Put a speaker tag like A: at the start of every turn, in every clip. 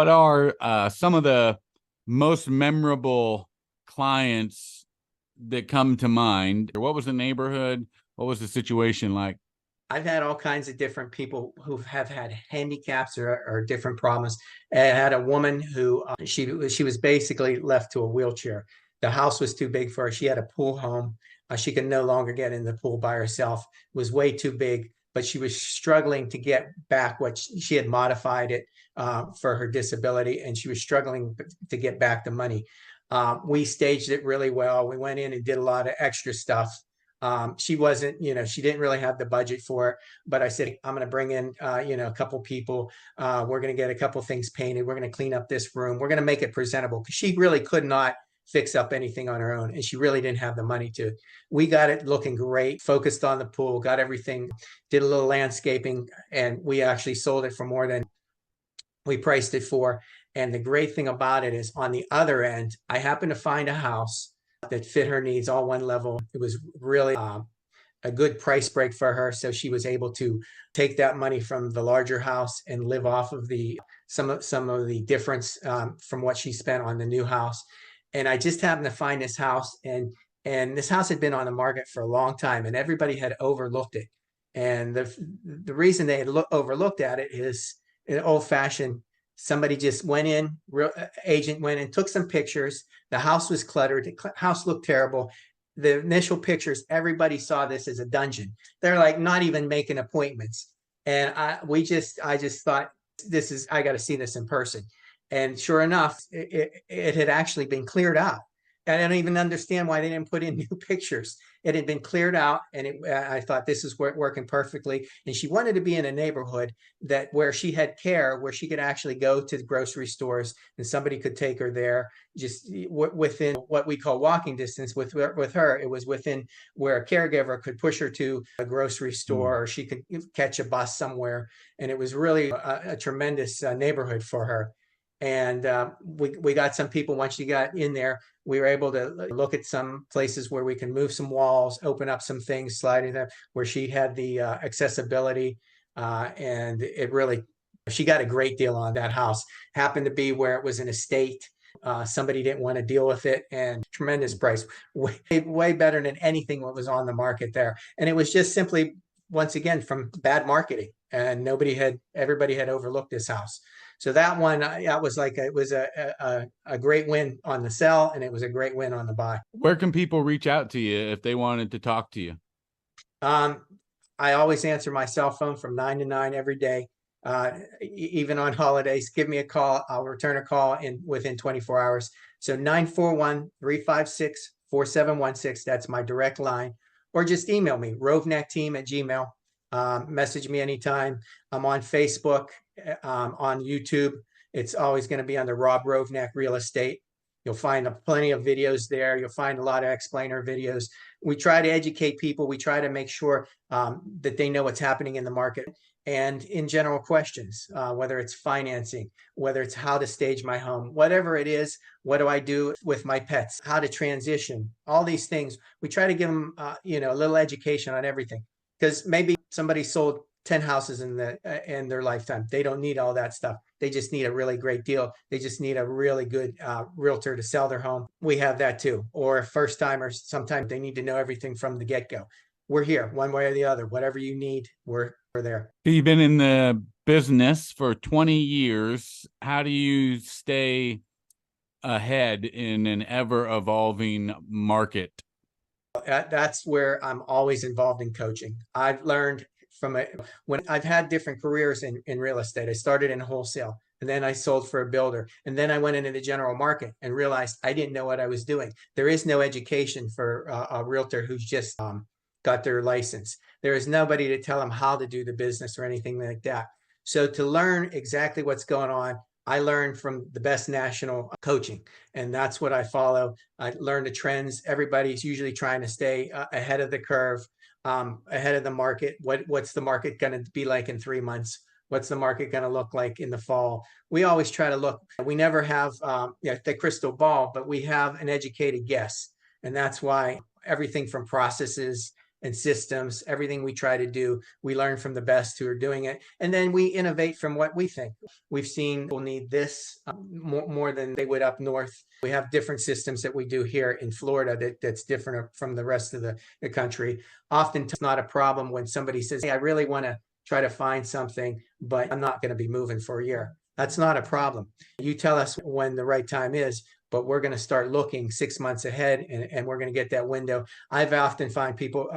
A: What are some of the most memorable clients that come to mind? What was the neighborhood? What was the situation like?
B: I've had all kinds of different people who have had handicaps or different problems. I had a woman who she was basically left to a wheelchair. The house was too big for her. She had a pool home. She could no longer get in the pool by herself. It was way too big, but she was struggling to get back what she had modified it for her disability, and she was struggling to get back the money. We staged it really well. We went in and did a lot of extra stuff. She wasn't, she didn't really have the budget for it, but I said, I'm going to bring in, a couple people. We're going to get a couple things painted. We're going to clean up this room. We're going to make it presentable because she really could not fix up anything on her own. And she really didn't have the money to. We got it looking great, focused on the pool, got everything, did a little landscaping, and we actually sold it for more than we priced it for. And the great thing about it is on the other end, I happened to find a house that fit her needs, all one level. It was really a good price break for her. So she was able to take that money from the larger house and live off of the some of the difference from what she spent on the new house. And I just happened to find this house, and this house had been on the market for a long time, and everybody had overlooked it. And the reason they had overlooked at it is an old fashioned. Somebody just went in, real agent went and took some pictures. The house was cluttered. The house looked terrible. The initial pictures, everybody saw this as a dungeon. They're like not even making appointments. And I just thought I got to see this in person. And sure enough, it had actually been cleared out. And I don't even understand why they didn't put in new pictures. It had been cleared out, and I thought this is working perfectly. And she wanted to be in a neighborhood that where she had care, where she could actually go to the grocery stores and somebody could take her there, just within what we call walking distance. With her, it was within where a caregiver could push her to a grocery
A: Hmm.
B: store, or she could catch a bus somewhere. And it was really a tremendous neighborhood for her. And we got some people, once you got in there, we were able to look at some places where we can move some walls, open up some things, sliding them where she had the accessibility. And it really, she got a great deal on that house. Happened to be where it was an estate. Somebody didn't want to deal with it, and tremendous price, way better than anything that was on the market there. And it was just simply, once again, from bad marketing, and everybody had overlooked this house. So that one, that was like, it was a great win on the sell, and it was a great win on the buy.
A: Where can people reach out to you if they wanted to talk to you?
B: Um, I always answer my cell phone from 9 to 9 every day, even on holidays. Give me a call. I'll return a call within 24 hours. So 941-356-4716. That's my direct line. Or just email me, rovnacteam@gmail. Message me anytime. I'm on Facebook, on YouTube. It's always going to be under Rob Rovnak Real Estate. You'll find plenty of videos there. You'll find a lot of explainer videos. We try to educate people. We try to make sure that they know what's happening in the market, and in general questions, whether it's financing, whether it's how to stage my home, whatever it is, what do I do with my pets, how to transition, all these things. We try to give them, a little education on everything, because maybe somebody sold 10 houses in their lifetime. They don't need all that stuff. They just need a really great deal. They just need a really good realtor to sell their home. We have that too. Or first timers, sometimes they need to know everything from the get-go. We're here one way or the other. Whatever you need, we're there.
A: You've been in the business for 20 years. How do you stay ahead in an ever evolving market?
B: That's where I'm always involved in coaching. I've learned when I've had different careers in real estate. I started in wholesale, and then I sold for a builder, and then I went into the general market and realized I didn't know what I was doing. There is no education for a realtor who's just got their license. There is nobody to tell them how to do the business or anything like that. So to learn exactly what's going on, I learned from the best national coaching, and that's what I follow. I learn the trends. Everybody's usually trying to stay ahead of the curve, ahead of the market. What's the market going to be like in 3 months? What's the market going to look like in the fall? We always try to look. We never have the crystal ball, but we have an educated guess, and that's why everything from processes and systems. Everything we try to do, we learn from the best who are doing it. And then we innovate from what we think. We've seen people need this more than they would up north. We have different systems that we do here in Florida that's different from the rest of the country. Often it's not a problem when somebody says, hey, I really want to try to find something, but I'm not going to be moving for a year. That's not a problem. You tell us when the right time is, but we're going to start looking 6 months ahead, and we're going to get that window. I've often find people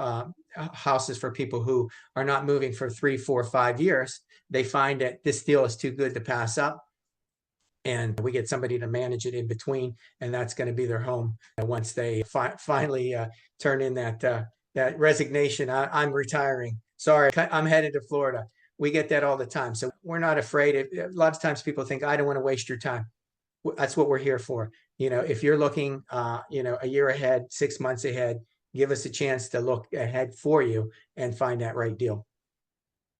B: houses for people who are not moving for 3, 4, 5 years. They find that this deal is too good to pass up, and we get somebody to manage it in between, and that's going to be their home. And once they finally turn in that resignation, I'm retiring. Sorry, I'm headed to Florida. We get that all the time. So we're not afraid. A lot of times people think, I don't want to waste your time. That's what we're here for. If you're looking, a year ahead, 6 months ahead, give us a chance to look ahead for you and find that right deal.